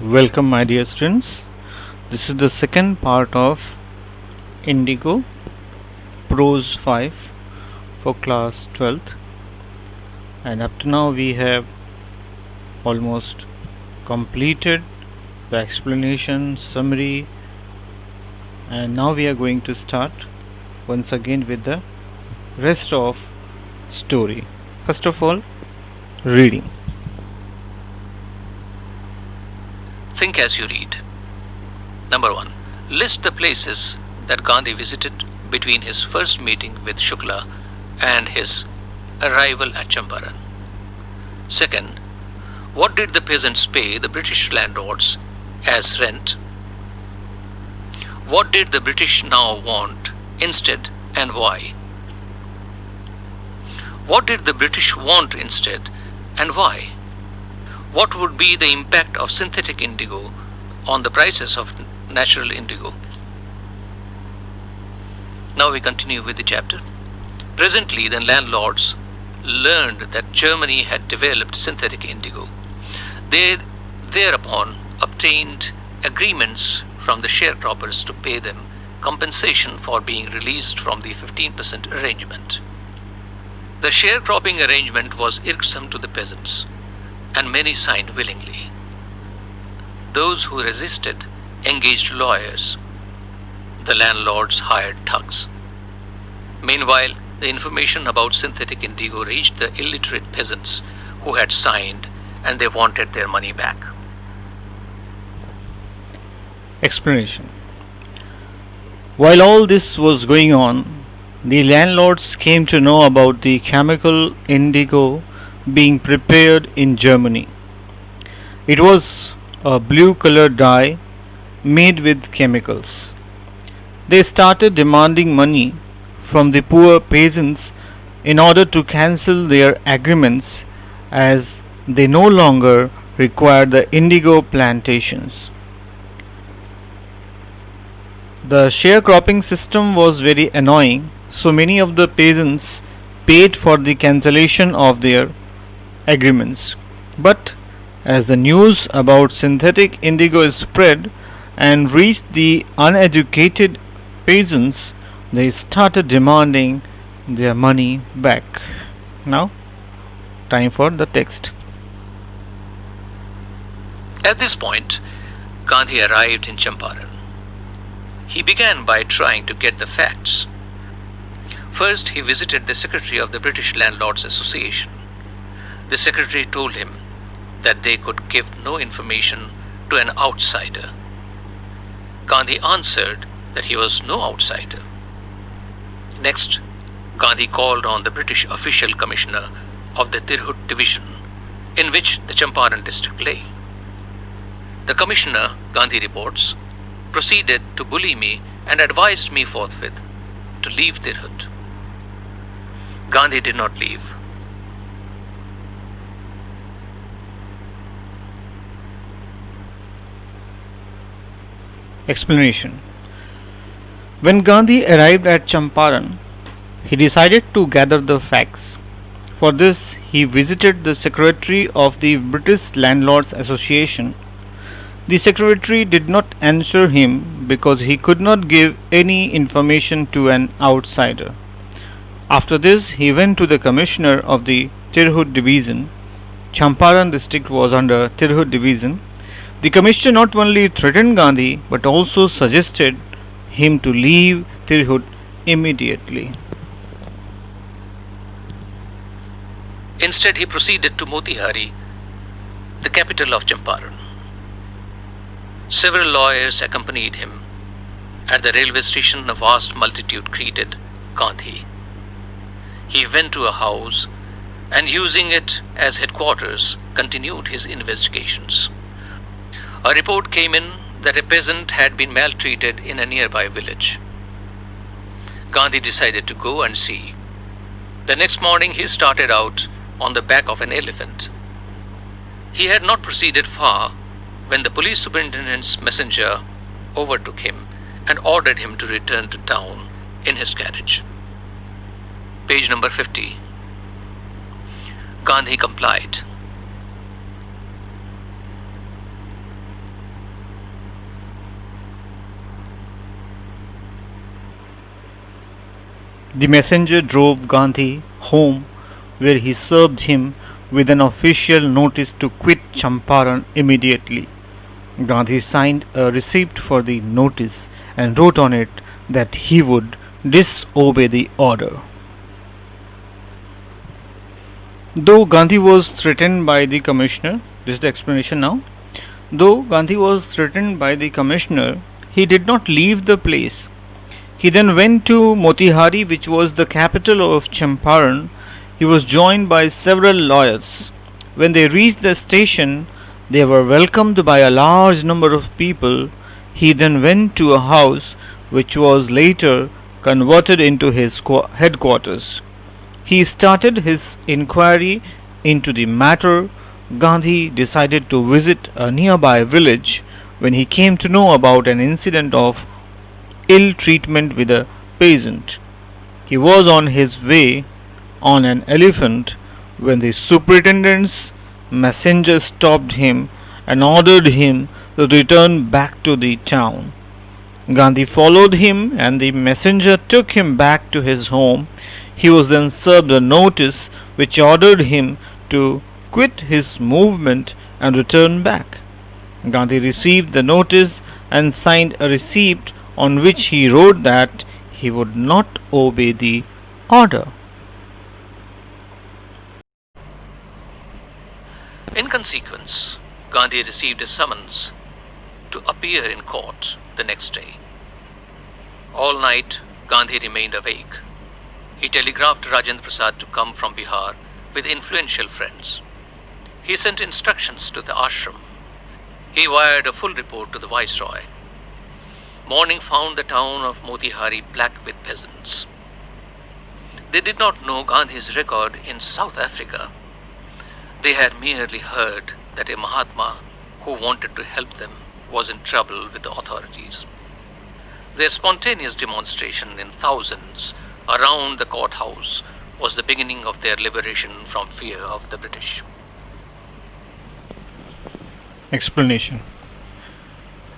Welcome, my dear students. This is the second part of Indigo Prose 5 for class 12th, and up to now we have almost completed the explanation, summary, and now we are going to start once again with the rest of story. First of all, reading. Think as you read. Number 1. List the places that Gandhi visited between his first meeting with Shukla and his arrival at Champaran. Second, what did the peasants pay the British landlords as rent? What did the British now want instead and why? What did the British want instead and why? What would be the impact of synthetic indigo on the prices of natural indigo? Now we continue with the chapter. Presently, the landlords learned that Germany had developed synthetic indigo. They thereupon obtained agreements from the sharecroppers to pay them compensation for being released from the 15% arrangement. The sharecropping arrangement was irksome to the peasants, and many signed willingly. Those who resisted engaged lawyers. The landlords hired thugs. Meanwhile, the information about synthetic indigo reached the illiterate peasants who had signed, and they wanted their money back. Explanation. While all this was going on, the landlords came to know about the chemical indigo being prepared in Germany. It was a blue colored dye made with chemicals. They started demanding money from the poor peasants in order to cancel their agreements, as they no longer required the indigo plantations. The sharecropping system was very annoying, so many of the peasants paid for the cancellation of their agreements. But as the news about synthetic indigo spread and reached the uneducated peasants, they started demanding their money back. Now, time for the text. At this point, Gandhi arrived in Champaran. He began by trying to get the facts. First, he visited the secretary of the British Landlords Association. The secretary told him that they could give no information to an outsider. Gandhi answered that he was no outsider. Next, Gandhi called on the British official commissioner of the Tirhut division, in which the Champaran district lay. The commissioner, Gandhi reports, proceeded to bully me and advised me forthwith to leave Tirhut. Gandhi did not leave. Explanation. When Gandhi arrived at Champaran, he decided to gather the facts. For this, he visited the secretary of the British Landlords Association. The secretary did not answer him because he could not give any information to an outsider. After this, he went to the commissioner of the Tirhut division. Champaran district was under Tirhut division. The commissioner not only threatened Gandhi but also suggested him to leave Tirhut immediately. Instead, he proceeded to Motihari, the capital of Champaran. Several lawyers accompanied him. At the railway station, a vast multitude greeted Gandhi. He went to a house and, using it as headquarters, continued his investigations. A report came in that a peasant had been maltreated in a nearby village. Gandhi decided to go and see. The next morning, he started out on the back of an elephant. He had not proceeded far when the police superintendent's messenger overtook him and ordered him to return to town in his carriage. Page number 50. Gandhi complied. The messenger drove Gandhi home, where he served him with an official notice to quit Champaran immediately. Gandhi signed a receipt for the notice and wrote on it that he would disobey the order. Though Gandhi was threatened by the commissioner, this is the explanation now. Though Gandhi was threatened by the commissioner, he did not leave the place. He then went to Motihari, which was the capital of Champaran. He was joined by several lawyers. When they reached the station, they were welcomed by a large number of people. He then went to a house which was later converted into his headquarters. He started his inquiry into the matter. Gandhi decided to visit a nearby village when he came to know about an incident of ill treatment with a peasant. He was on his way on an elephant when the superintendent's messenger stopped him and ordered him to return back to the town. Gandhi followed him and the messenger took him back to his home. He was then served a notice which ordered him to quit his movement and return back. Gandhi received the notice and signed a receipt on which he wrote that he would not obey the order. In consequence, Gandhi received a summons to appear in court the next day. All night, Gandhi remained awake. He telegraphed Rajendra Prasad to come from Bihar with influential friends. He sent instructions to the ashram. He wired a full report to the viceroy. Morning found the town of Motihari black with peasants. They did not know Gandhi's record in South Africa. They had merely heard that a Mahatma who wanted to help them was in trouble with the authorities. Their spontaneous demonstration in thousands around the courthouse was the beginning of their liberation from fear of the British. Explanation.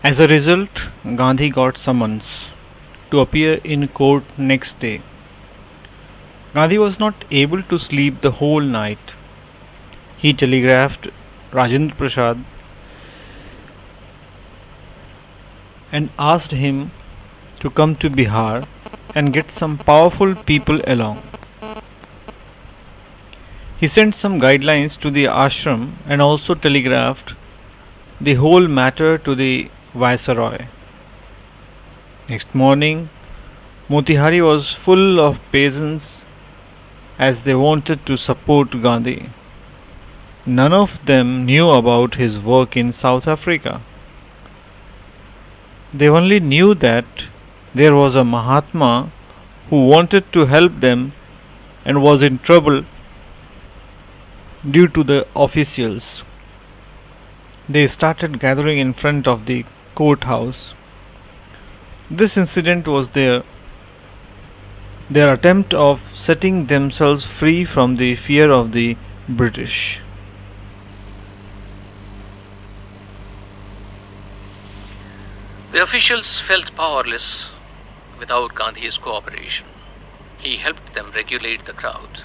As a result, Gandhi got summons to appear in court next day. Gandhi was not able to sleep the whole night. He telegraphed Rajendra Prasad and asked him to come to Bihar and get some powerful people along. He sent some guidelines to the ashram and also telegraphed the whole matter to the viceroy. Next morning, Motihari was full of peasants as they wanted to support Gandhi. None of them knew about his work in South Africa. They only knew that there was a Mahatma who wanted to help them and was in trouble due to the officials. They started gathering in front of the courthouse. This incident was their attempt of setting themselves free from the fear of the British. The officials felt powerless without Gandhi's cooperation. He helped them regulate the crowd.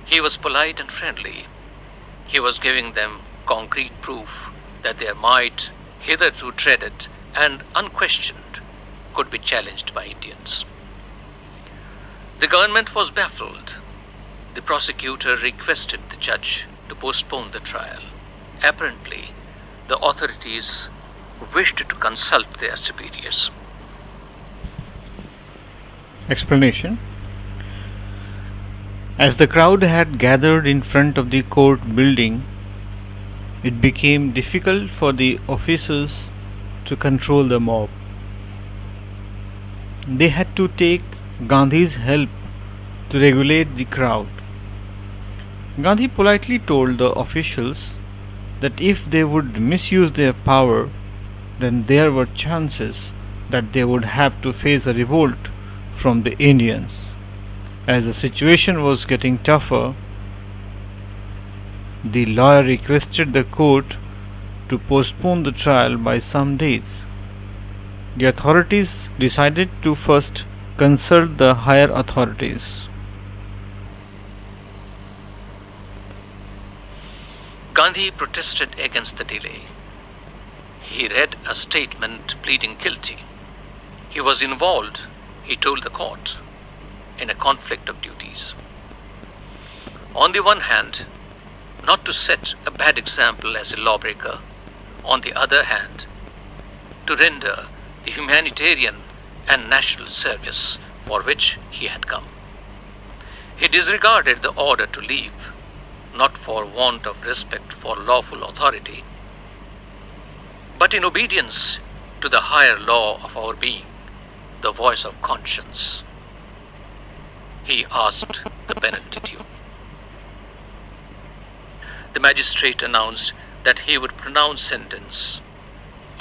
He was polite and friendly. He was giving them concrete proof that their might, hitherto dreaded and unquestioned, could be challenged by Indians. The government was baffled. The prosecutor requested the judge to postpone the trial. Apparently, the authorities wished to consult their superiors. Explanation. As the crowd had gathered in front of the court building, it became difficult for the officers to control the mob. They had to take Gandhi's help to regulate the crowd. Gandhi politely told the officials that if they would misuse their power, then there were chances that they would have to face a revolt from the Indians. As the situation was getting tougher, the lawyer requested the court to postpone the trial by some days. The authorities decided to first consult the higher authorities. Gandhi protested against the delay. He read a statement pleading guilty. He was involved, he told the court, in a conflict of duties. On the one hand, not to set a bad example as a lawbreaker. On the other hand, to render the humanitarian and national service for which he had come. He disregarded the order to leave, not for want of respect for lawful authority, but in obedience to the higher law of our being, the voice of conscience. He asked the penalty due. The magistrate announced that he would pronounce sentence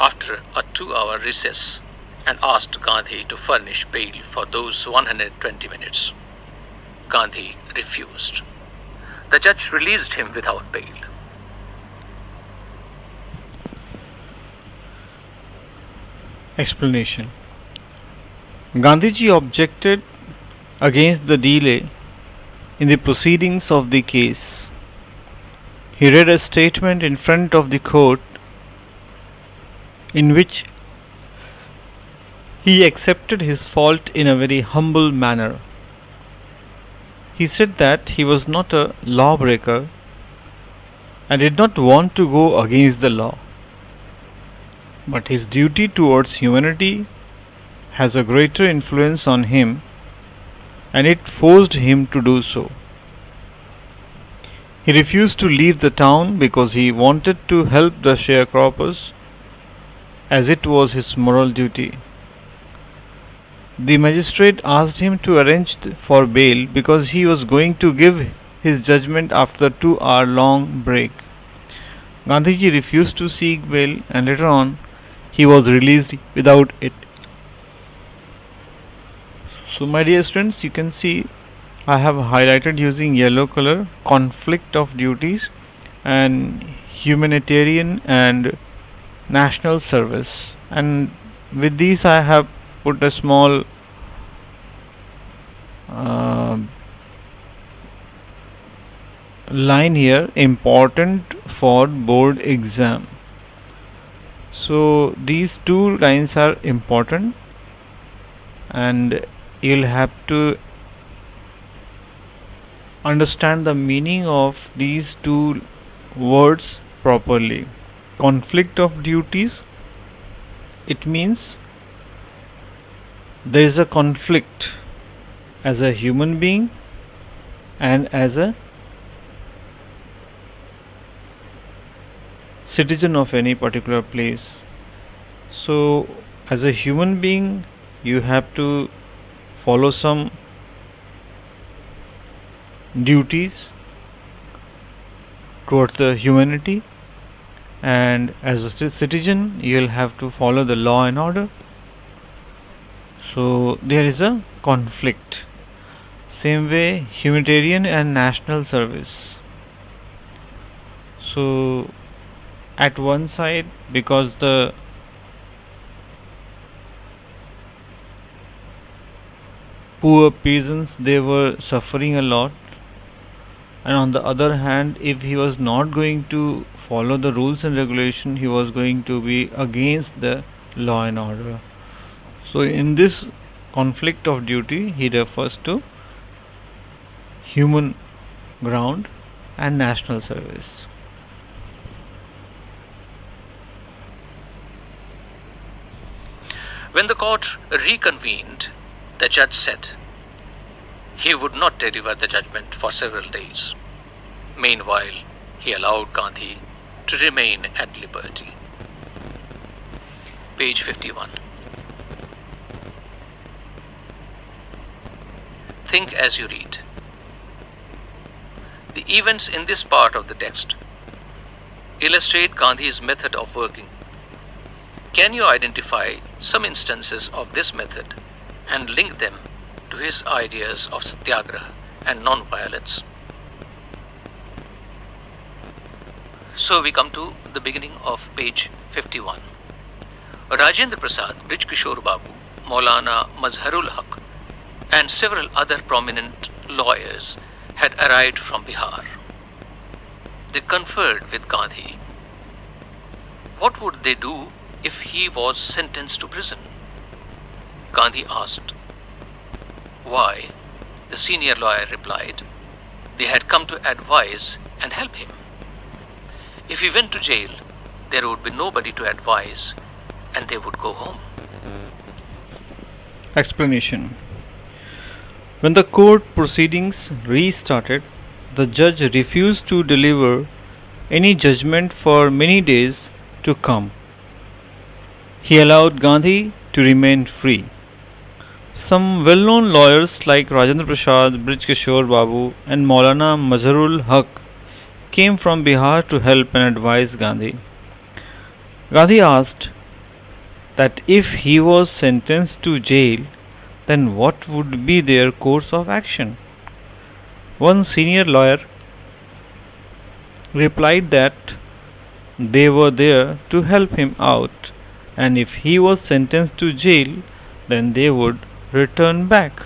after a 2-hour recess and asked Gandhi to furnish bail for those 120 minutes. Gandhi refused. The judge released him without bail. Explanation. Gandhiji objected against the delay in the proceedings of the case. He read a statement in front of the court in which he accepted his fault in a very humble manner. He said that he was not a lawbreaker and did not want to go against the law. But his duty towards humanity has a greater influence on him, and it forced him to do so. He refused to leave the town because he wanted to help the sharecroppers, as it was his moral duty. The magistrate asked him to arrange for bail because he was going to give his judgment after a 2-hour long break. Gandhiji refused to seek bail, and later on he was released without it. So my dear students, you can see I have highlighted using yellow color conflict of duties and humanitarian and national service, and with these I have put a small line here, important for board exam. So these two lines are important and you'll have to understand the meaning of these two words properly. Conflict of duties, it means there is a conflict as a human being and as a citizen of any particular place. So as a human being you have to follow some duties towards the humanity, and as a citizen you will have to follow the law and order. So there is a conflict. Same way humanitarian and national service. So at one side, because the poor peasants, they were suffering a lot, and on the other hand, if he was not going to follow the rules and regulation, he was going to be against the law and order. So in this conflict of duty, he refers to human ground and national service. When the court reconvened, the judge said he would not deliver the judgment for several days. Meanwhile, he allowed Gandhi to remain at liberty. Page 51. Think as you read. The events in this part of the text illustrate Gandhi's method of working. Can you identify some instances of this method and link them to his ideas of satyagraha and non-violence? So we come to the beginning of page 51. Rajendra Prasad, Brij Kishore Babu, Maulana Mazharul Haq and several other prominent lawyers had arrived from Bihar. They conferred with Gandhi. What would they do if he was sentenced to prison? Gandhi asked. Why? The senior lawyer replied. They had come to advise and help him. If he went to jail, there would be nobody to advise and they would go home. Explanation. When the court proceedings restarted, the judge refused to deliver any judgment for many days to come. He allowed Gandhi to remain free. Some well-known lawyers like Rajendra Prasad, Brij Kishore Babu and Maulana Mazharul Haq came from Bihar to help and advise Gandhi. Gandhi asked that if he was sentenced to jail, then what would be their course of action? One senior lawyer replied that they were there to help him out, and if he was sentenced to jail, then they would return back.